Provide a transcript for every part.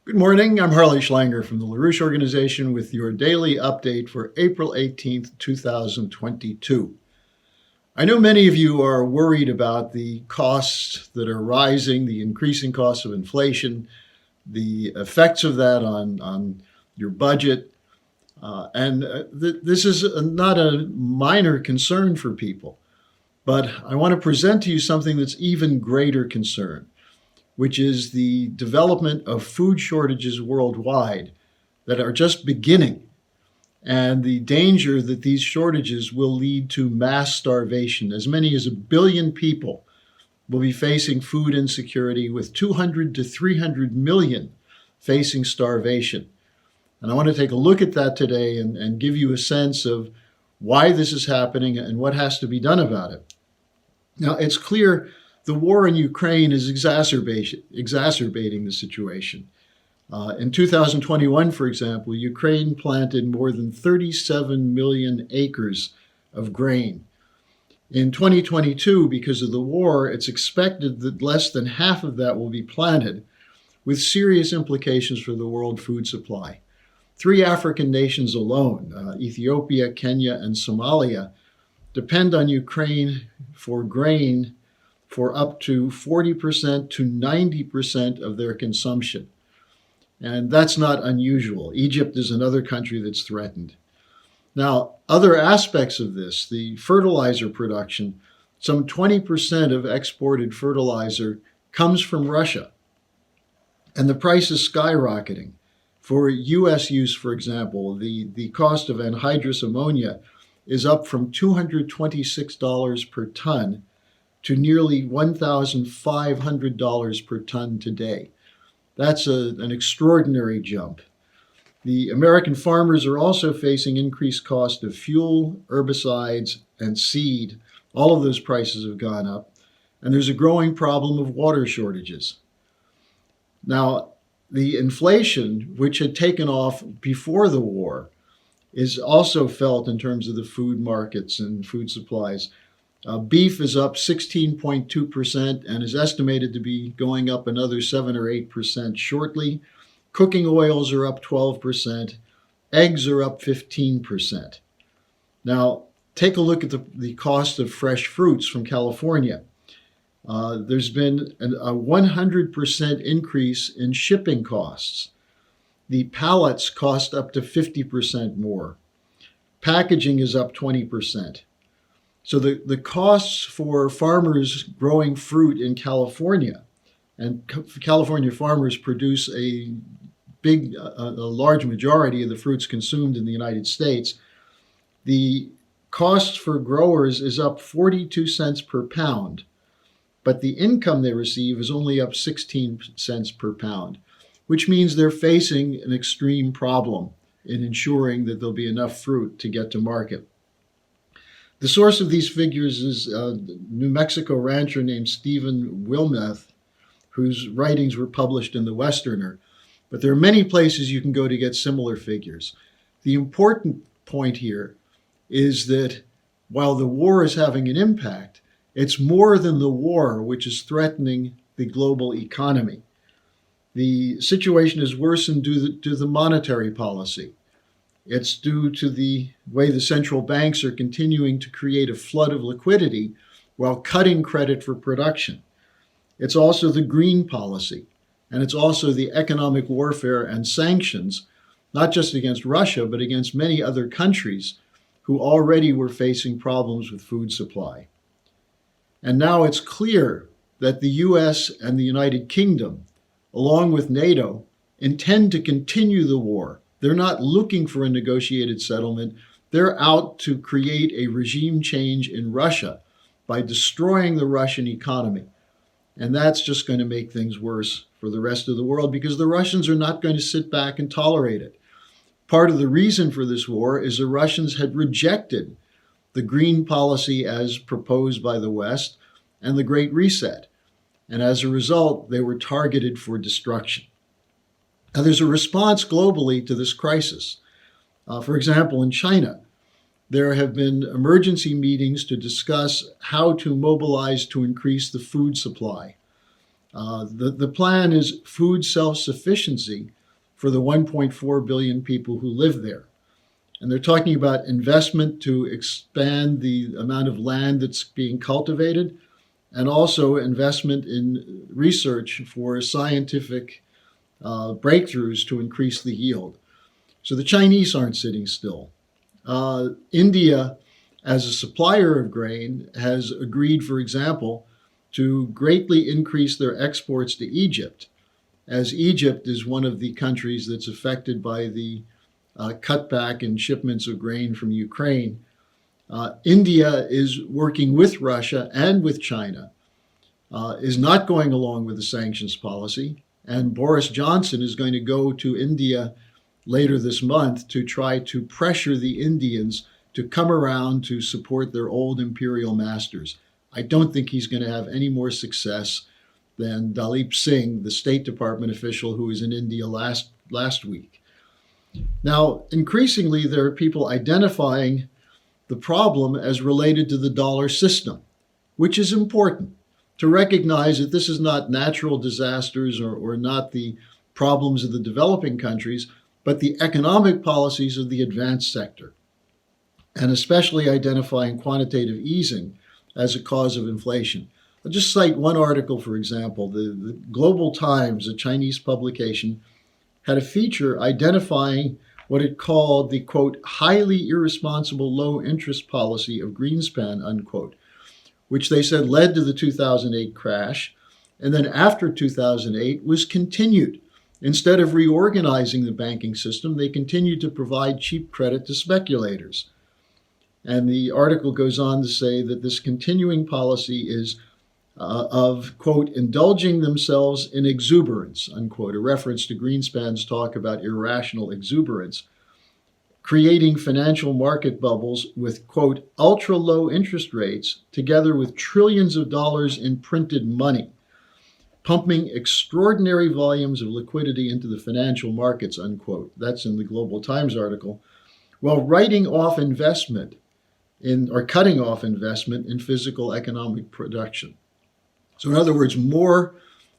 Good morning. I'm Harley Schlanger from the LaRouche Organization with your daily update for April 18th, 2022. I know many of you are worried about the costs that are rising, the increasing costs of inflation, the effects of that on your budget. This is not a minor concern for people, but I want to present to you something that's even greater concern, which is the development of food shortages worldwide that are just beginning, and the danger that these shortages will lead to mass starvation. As many as 1 billion people will be facing food insecurity, with 200 to 300 million facing starvation. And I want to take a look at that today and give you a sense of why this is happening and what has to be done about it. Now, it's clear the war in Ukraine is exacerbating the situation. In 2021, for example, Ukraine planted more than 37 million acres of grain. In 2022, because of the war, it's expected that less than half of that will be planted, with serious implications for the world food supply. 3 African nations alone, Ethiopia, Kenya, and Somalia, depend on Ukraine for grain for up to 40% to 90% of their consumption. And that's not unusual. Egypt is another country that's threatened. Now, other aspects of this, the fertilizer production, some 20% of exported fertilizer comes from Russia. And the price is skyrocketing. For U.S. use, for example, the cost of anhydrous ammonia is up from $226 per ton to nearly $1,500 per ton today. That's an extraordinary jump. The American farmers are also facing increased cost of fuel, herbicides, and seed. All of those prices have gone up, and there's a growing problem of water shortages. Now, the inflation, which had taken off before the war, is also felt in terms of the food markets and food supplies. Beef is up 16.2% and is estimated to be going up another 7 or 8% shortly. Cooking oils are up 12%. Eggs are up 15%. Now, take a look at the cost of fresh fruits from California. There's been a 100% increase in shipping costs. The pallets cost up to 50% more. Packaging is up 20%. So the costs for farmers growing fruit in California, and California farmers produce a large majority of the fruits consumed in the United States, the cost for growers is up 42 cents per pound, but the income they receive is only up 16 cents per pound, which means they're facing an extreme problem in ensuring that there'll be enough fruit to get to market. The source of these figures is a New Mexico rancher named Stephen Wilmeth, whose writings were published in the Westerner. But there are many places you can go to get similar figures. The important point here is that while the war is having an impact, it's more than the war which is threatening the global economy. The situation is worsened due to the monetary policy. It's due to the way the central banks are continuing to create a flood of liquidity while cutting credit for production. It's also the green policy, and it's also the economic warfare and sanctions, not just against Russia, but against many other countries who already were facing problems with food supply. And now it's clear that the US and the United Kingdom, along with NATO, intend to continue the war. They're not looking for a negotiated settlement. They're out to create a regime change in Russia by destroying the Russian economy. And that's just going to make things worse for the rest of the world, because the Russians are not going to sit back and tolerate it. Part of the reason for this war is the Russians had rejected the green policy as proposed by the West and the Great Reset. And as a result, they were targeted for destruction. Now, there's a response globally to this crisis. For example, in China, there have been emergency meetings to discuss how to mobilize to increase the food supply. The plan is food self-sufficiency for the 1.4 billion people who live there. And they're talking about investment to expand the amount of land that's being cultivated, and also investment in research for scientific breakthroughs to increase the yield. So the Chinese aren't sitting still. India, as a supplier of grain, has agreed, for example, to greatly increase their exports to Egypt, as Egypt is one of the countries that's affected by the cutback in shipments of grain from Ukraine. India is working with Russia and with China, is not going along with the sanctions policy, and Boris Johnson is going to go to India later this month to try to pressure the Indians to come around to support their old imperial masters. I don't think he's going to have any more success than Dalip Singh, the State Department official who was in India last week. Now, increasingly, there are people identifying the problem as related to the dollar system, which is important to recognize that this is not natural disasters or not the problems of the developing countries, but the economic policies of the advanced sector, and especially identifying quantitative easing as a cause of inflation. I'll just cite one article, for example. The Global Times, a Chinese publication, had a feature identifying what it called the, quote, highly irresponsible low interest policy of Greenspan, unquote, which they said led to the 2008 crash, and then after 2008 was continued. Instead of reorganizing the banking system, they continued to provide cheap credit to speculators. And the article goes on to say that this continuing policy is of, quote, indulging themselves in exuberance, unquote, a reference to Greenspan's talk about irrational exuberance, creating financial market bubbles with, quote, ultra low interest rates together with trillions of dollars in printed money, pumping extraordinary volumes of liquidity into the financial markets, unquote. That's in the Global Times article, while writing off investment or cutting off investment in physical economic production. So in other words, more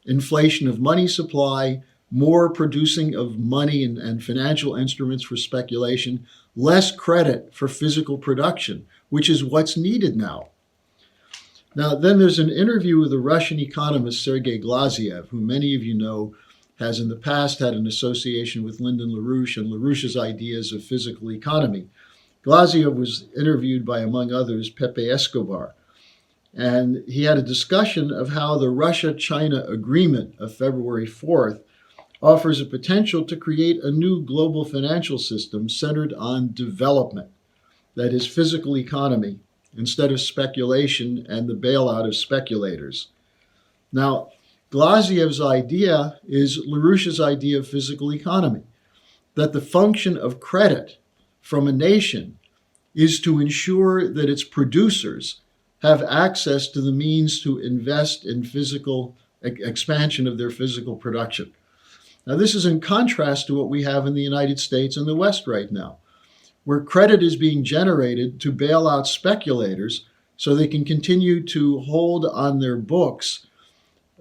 inflation of money supply, more producing of money and financial instruments for speculation, less credit for physical production, which is what's needed now. Now, then there's an interview with the Russian economist Sergei Glaziev, who many of you know has in the past had an association with Lyndon LaRouche and LaRouche's ideas of physical economy. Glaziev was interviewed by, among others, Pepe Escobar. And he had a discussion of how the Russia-China agreement of February 4th offers a potential to create a new global financial system centered on development, that is, physical economy, instead of speculation and the bailout of speculators. Now, Glaziev's idea is LaRouche's idea of physical economy, that the function of credit from a nation is to ensure that its producers have access to the means to invest in physical expansion of their physical production. Now, this is in contrast to what we have in the United States and the West right now, where credit is being generated to bail out speculators so they can continue to hold on their books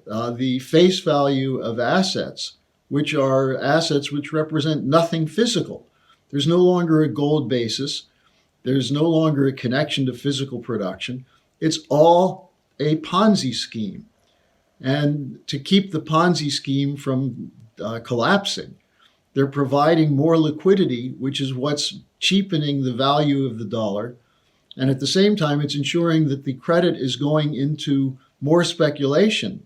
the face value of assets, which are assets which represent nothing physical. There's no longer a gold basis. There's no longer a connection to physical production. It's all a Ponzi scheme. And to keep the Ponzi scheme from collapsing, they're providing more liquidity, which is what's cheapening the value of the dollar. And at the same time, it's ensuring that the credit is going into more speculation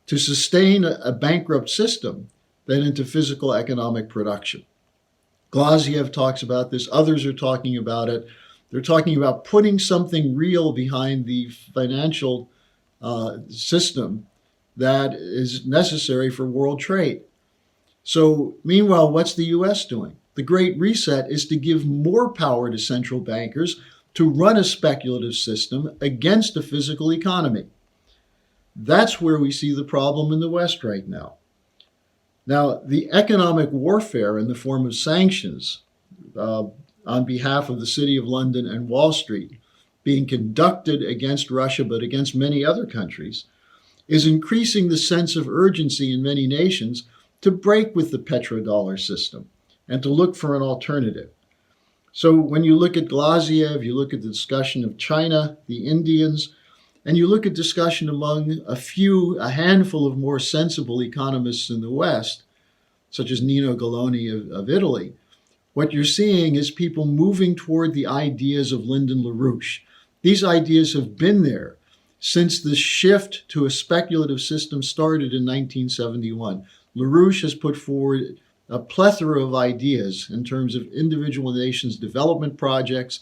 to sustain a bankrupt system than into physical economic production. Glaziev talks about this. Others are talking about it. They're talking about putting something real behind the financial system that is necessary for world trade. So meanwhile, what's the U.S. doing? The Great Reset is to give more power to central bankers to run a speculative system against a physical economy. That's where we see the problem in the West right now. Now, the economic warfare in the form of sanctions on behalf of the City of London and Wall Street being conducted against Russia, but against many other countries, is increasing the sense of urgency in many nations to break with the petrodollar system and to look for an alternative. So when you look at Glaziev, you look at the discussion of China, the Indians, and you look at discussion among a handful of more sensible economists in the West, such as Nino Galloni of Italy, what you're seeing is people moving toward the ideas of Lyndon LaRouche. These ideas have been there since the shift to a speculative system started in 1971. LaRouche has put forward a plethora of ideas in terms of individual nations' development projects,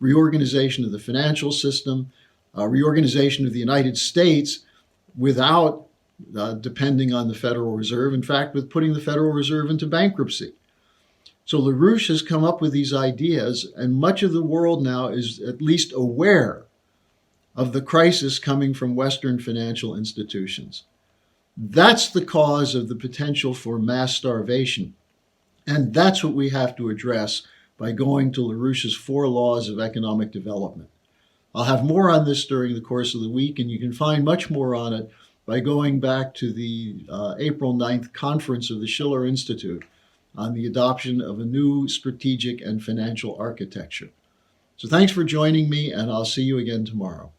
reorganization of the financial system, reorganization of the United States without depending on the Federal Reserve. In fact, with putting the Federal Reserve into bankruptcy. So LaRouche has come up with these ideas, and much of the world now is at least aware of the crisis coming from Western financial institutions. That's the cause of the potential for mass starvation. And that's what we have to address by going to LaRouche's 4 laws of economic development. I'll have more on this during the course of the week, and you can find much more on it by going back to the April 9th conference of the Schiller Institute on the adoption of a new strategic and financial architecture. So thanks for joining me, and I'll see you again tomorrow.